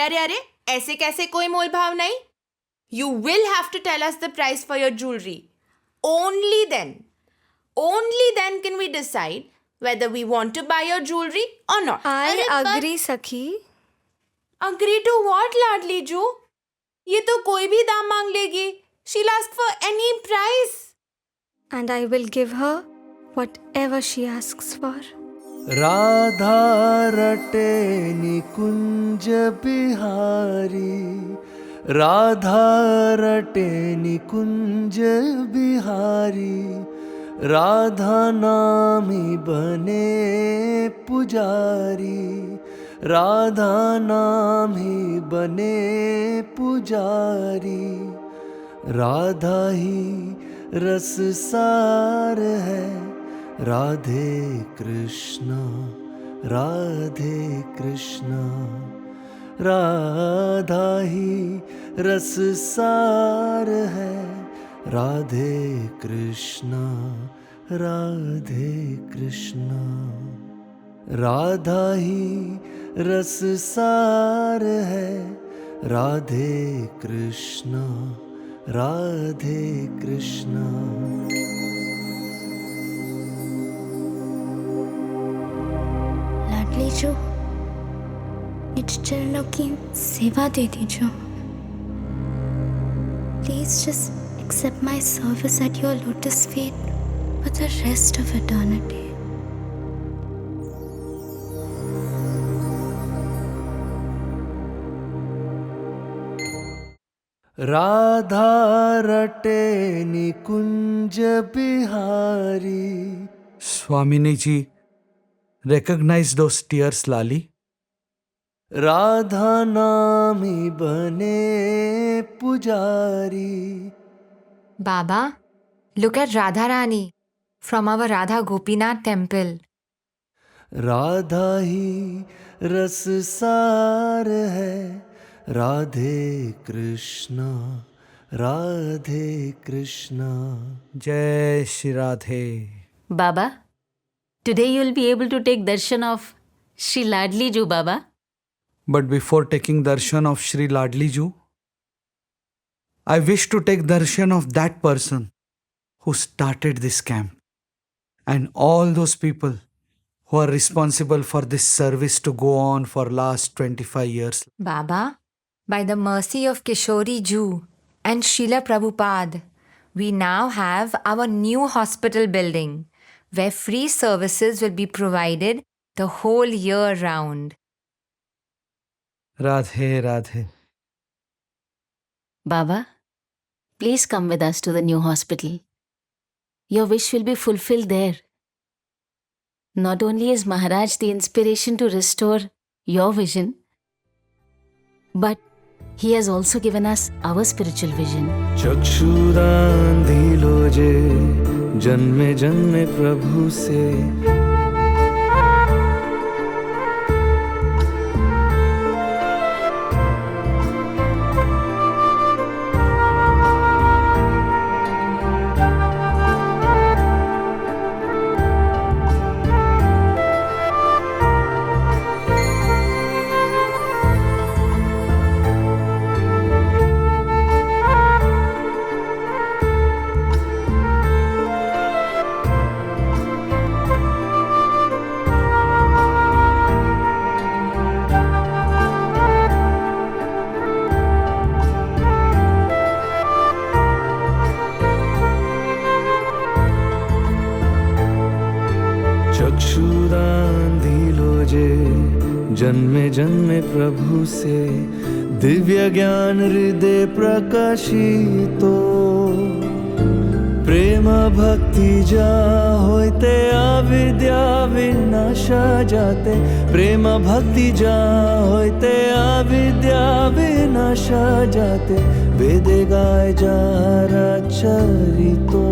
ऐसे कैसे कोई मोल भाव नहीं? You will have to tell us the price for your jewelry. Only then can we decide whether we want to buy your jewelry or not. I agree, Sakhi. Agree to what, Ladli Ju? ये तो कोई भी दाम मांग लेगी. She'll ask for any price. And I will give her whatever she asks for. Radha रटे निकुंज बिहारी, राधा रटे निकुंज बिहारी, राधा नामी बने पुजारी, राधा नामी बने पुजारी, राधा ही रस सार है, राधे कृष्णा, राधे कृष्णा, राधा ही रस सार है, राधे कृष्णा, राधे कृष्णा, राधा ही रस सार है, राधे कृष्णा, राधे कृष्णा. लीजो, निज चरणों की सेवा दे दीजो. Please just accept my service at your lotus feet for the rest of eternity. Radha रटे निकुंज Bihari. Swamini ji, recognize those tears, Lali. Radha नामी बने पुजारी. Baba, look at Radharani from our Radha Gopinath temple. Radha ही रस सार है, Radhe Krishna, Radhe Krishna. Jai Shri Radhe. Baba, today you will be able to take darshan of Shri Ladli Ju, Baba. But before taking darshan of Shri Ladli Ju, I wish to take darshan of that person who started this camp and all those people who are responsible for this service to go on for last 25 years. Baba, by the mercy of Kishori Ju and Srila Prabhupada, we now have our new hospital building where free services will be provided the whole year round. Radhe, Radhe. Baba, please come with us to the new hospital. Your wish will be fulfilled there. Not only is Maharaj the inspiration to restore your vision, but he has also given us our spiritual vision. चक्षुदान दिलो जे जन्मे जन्मे प्रभु से चक्षुदान दिलो जे जन्मे जन्मे प्रभु से दिव्य ज्ञान हृदय प्रकाशितो प्रेम भक्ति जा होते अविद्या विनाशा जाते प्रेम भक्ति जा होते अविद्या विनाशा जाते वेदे गाय जा चरितो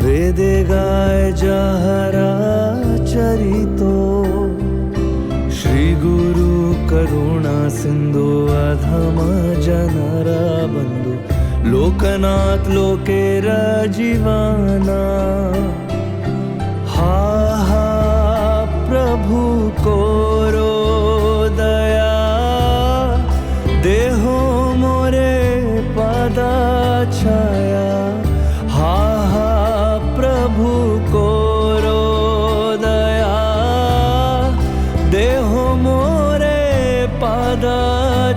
वेदे गाय जहरा चरितो श्री गुरु करुणा सिंधु अधम जनरा बंधु लोकनाथ लोकेर जीवाना हा हा प्रभु कोरो दया देहो मोरे पदा छाया हा हा प्रभु कोरो दया देहो मोरे पदा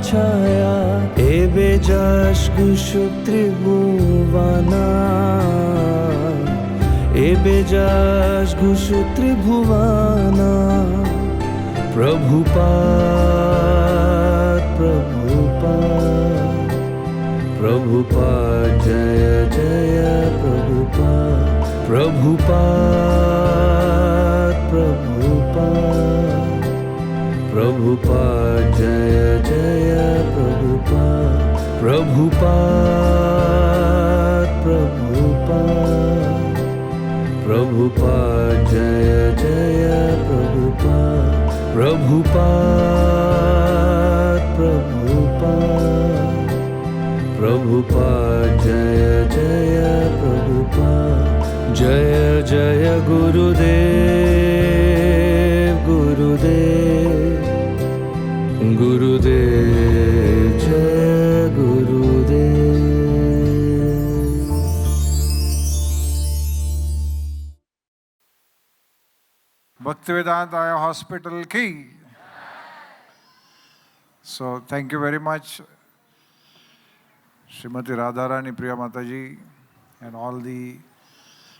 छाया एबे जश गुशु त्रिभुवना एबे जश गुशु त्रिभुवना प्रभुपाद जय जय प्रभुपाद जय जय प्रभुपाद जय जय प्रभुपाद जय जय जय जय गुरुदेव गुरुदेव जय गुरुदेव. Bhaktivedanta Hospital ki. So thank you very much, Srimati Radharani Priya Mataji and all the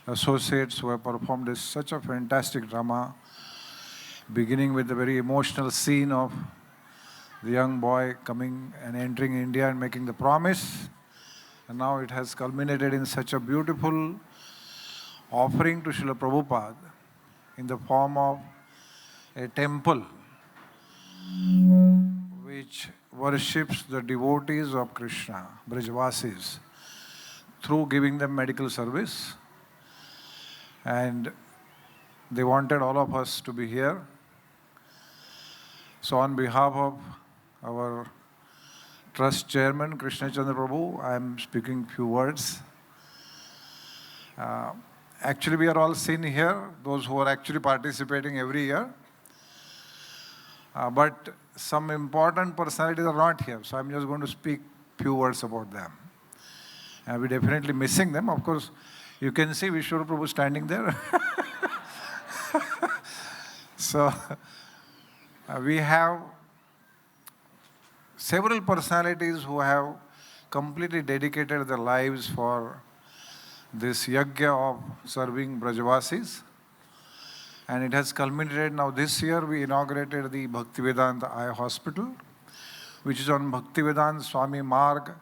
associates who have performed this such a fantastic drama, beginning with the very emotional scene of the young boy coming and entering India and making the promise. And now it has culminated in such a beautiful offering to Srila Prabhupada in the form of a temple which worships the devotees of Krishna, Brajvasis, through giving them medical service. And they wanted all of us to be here. So on behalf of our trust chairman, Krishna Chandra Prabhu, I am speaking few words. Actually, we are all seen here, those who are actually participating every year. But some important personalities are not here, so I'm just going to speak few words about them. We're definitely missing them. Of course, you can see Vishwara Prabhu standing there. So, we have several personalities who have completely dedicated their lives for this yajna of serving Brajavasis. And it has culminated now this year. We inaugurated the Bhaktivedanta Eye Hospital, which is on Bhaktivedanta Swami Marg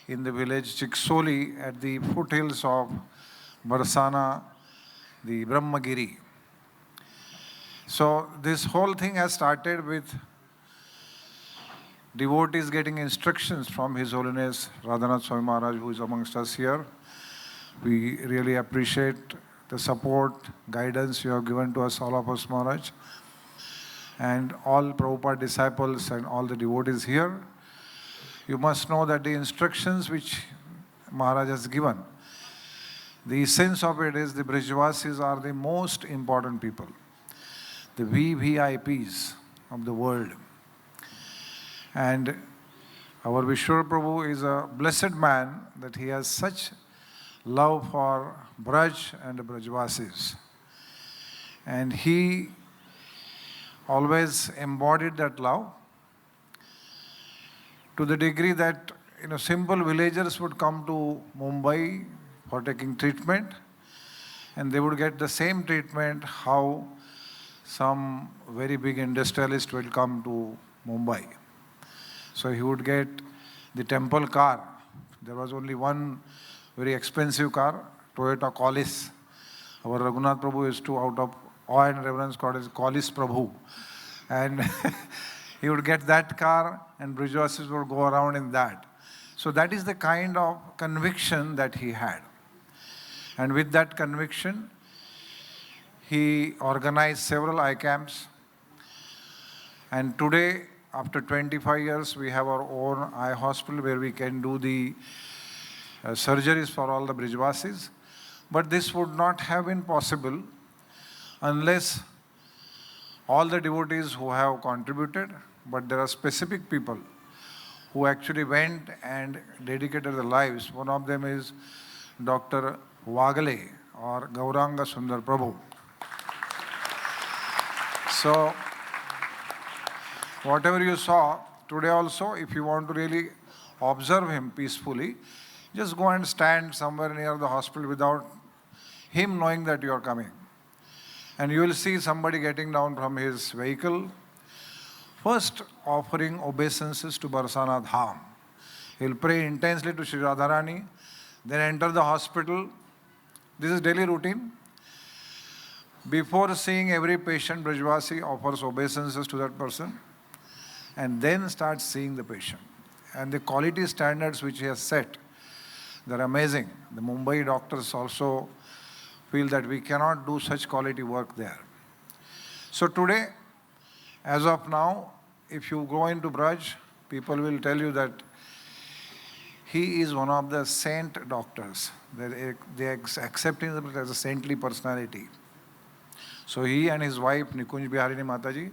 in the village Chiksoli at the foothills of Barsana, the Brahmagiri. So this whole thing has started with devotees getting instructions from His Holiness Radhanath Swami Maharaj, who is amongst us here. We really appreciate the support, guidance you have given to us, all of us, Maharaj, and all Prabhupada disciples and all the devotees here. You must know that the instructions which Maharaj has given, the essence of it is the Brijvasis are the most important people, the VVIPs of the world. And our Vishwar Prabhu is a blessed man that he has such love for Braj and Brajvasis. And he always embodied that love to the degree that simple villagers would come to Mumbai for taking treatment, and they would get the same treatment how some very big industrialist will come to Mumbai. So he would get the temple car. There was only one very expensive car, Toyota Collis. Our Raghunath Prabhu used to, out of awe and reverence, call it Collis Prabhu. And he would get that car and Brijvasis would go around in that. So that is the kind of conviction that he had. And with that conviction, he organized several eye camps. And today, after 25 years, we have our own eye hospital where we can do the surgeries for all the Brijvasis. But this would not have been possible unless all the devotees who have contributed, but there are specific people who actually went and dedicated their lives. One of them is Dr. Wagale or Gauranga Sundar Prabhu. So, whatever you saw today also, if you want to really observe him peacefully, just go and stand somewhere near the hospital without him knowing that you are coming. And you will see somebody getting down from his vehicle, first offering obeisances to Barsana Dham. He will pray intensely to Sri Radharani, then enter the hospital. This is daily routine. Before seeing every patient, Brijvasi offers obeisances to that person and then starts seeing the patient. And the quality standards which he has set, they're amazing. The Mumbai doctors also feel that we cannot do such quality work there. So today, as of now, if you go into Braj, people will tell you that he is one of the saint doctors. They accept him as a saintly personality. So he and his wife, Nikunj Biharini Mataji,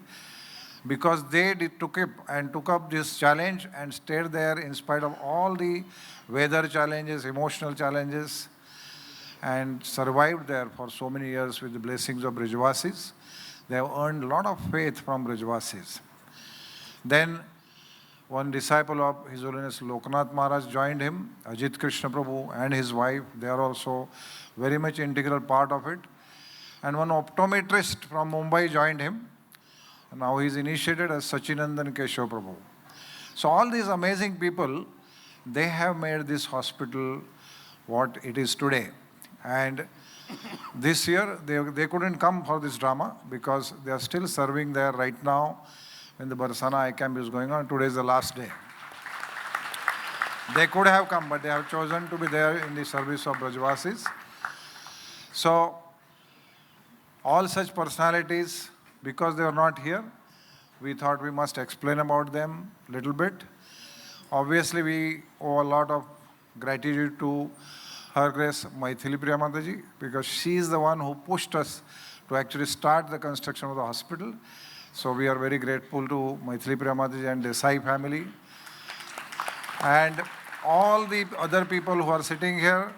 because they took up this challenge and stayed there in spite of all the weather challenges, emotional challenges, and survived there for so many years with the blessings of Brijvasis. They have earned a lot of faith from Brijvasis. Then one disciple of His Holiness Loknath Maharaj joined him, Ajit Krishna Prabhu and his wife. They are also very much integral part of it. And one optometrist from Mumbai joined him. Now he is initiated as Sachinandan Keshav Prabhu. So all these amazing people, they have made this hospital what it is today. And this year, they couldn't come for this drama because they are still serving there right now when the Barsana Eye Camp is going on. Today is the last day. They could have come, but they have chosen to be there in the service of Brajvasis. So, all such personalities, because they are not here, we thought we must explain about them a little bit. Obviously, we owe a lot of gratitude to Her Grace Maithili Priya Mataji, because she is the one who pushed us to actually start the construction of the hospital. So we are very grateful to Maithili Priya Mataji and Desai family. And all the other people who are sitting here,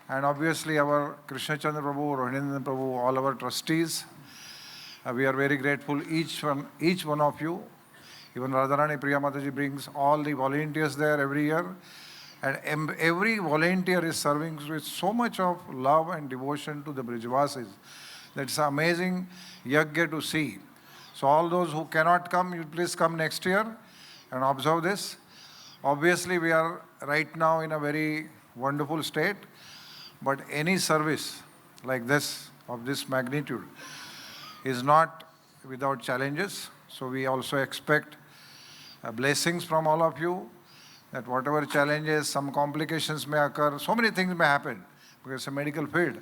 and obviously our Krishna Chandra Prabhu, Rohinendan Prabhu, all our trustees. We are very grateful, each one of you. Even Radharani Priya Mataji brings all the volunteers there every year. And every volunteer is serving with so much of love and devotion to the Brijvasis That's an amazing yajna to see. So all those who cannot come, you please come next year and observe this. Obviously, we are right now in a very wonderful state, but any service like this, of this magnitude, is not without challenges. So we also expect blessings from all of you, that whatever challenges, some complications may occur, so many things may happen, because it's a medical field.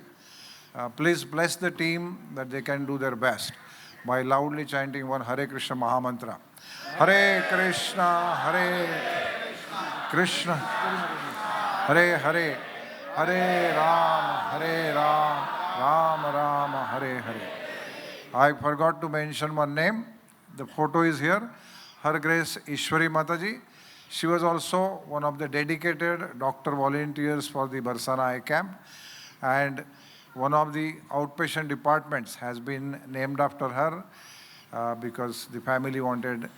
Please bless the team that they can do their best by loudly chanting one Hare Krishna Maha Mantra. Hare Krishna, Krishna, Hare Hare, Hare Ram, Ram Ram, Hare Hare. I forgot to mention one name. The photo is here. Her Grace Ishwari Mataji. She was also one of the dedicated doctor volunteers for the Barsana Eye Camp, and one of the outpatient departments has been named after her because the family wanted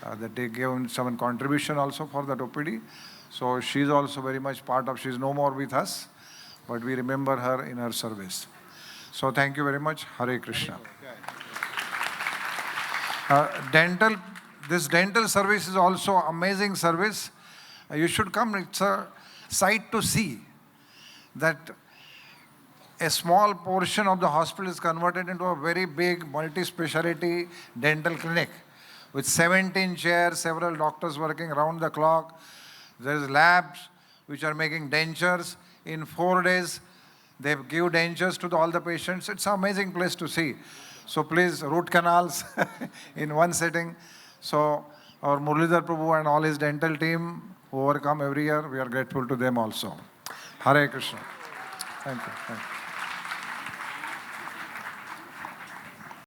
that they gave some contribution also for that OPD. So she is also very much part of, she is no more with us, but we remember her in her service. So thank you very much. Hare Krishna. This dental service is also amazing service. You should come. It's a sight to see that a small portion of the hospital is converted into a very big multi-speciality dental clinic with 17 chairs, several doctors working around the clock. There is labs which are making dentures. In 4 days, they give dentures to all the patients. It's an amazing place to see. So please, root canals in one setting. So our Muralidhar Prabhu and all his dental team who overcome every year, we are grateful to them also. Hare Krishna. Thank you. Thank you.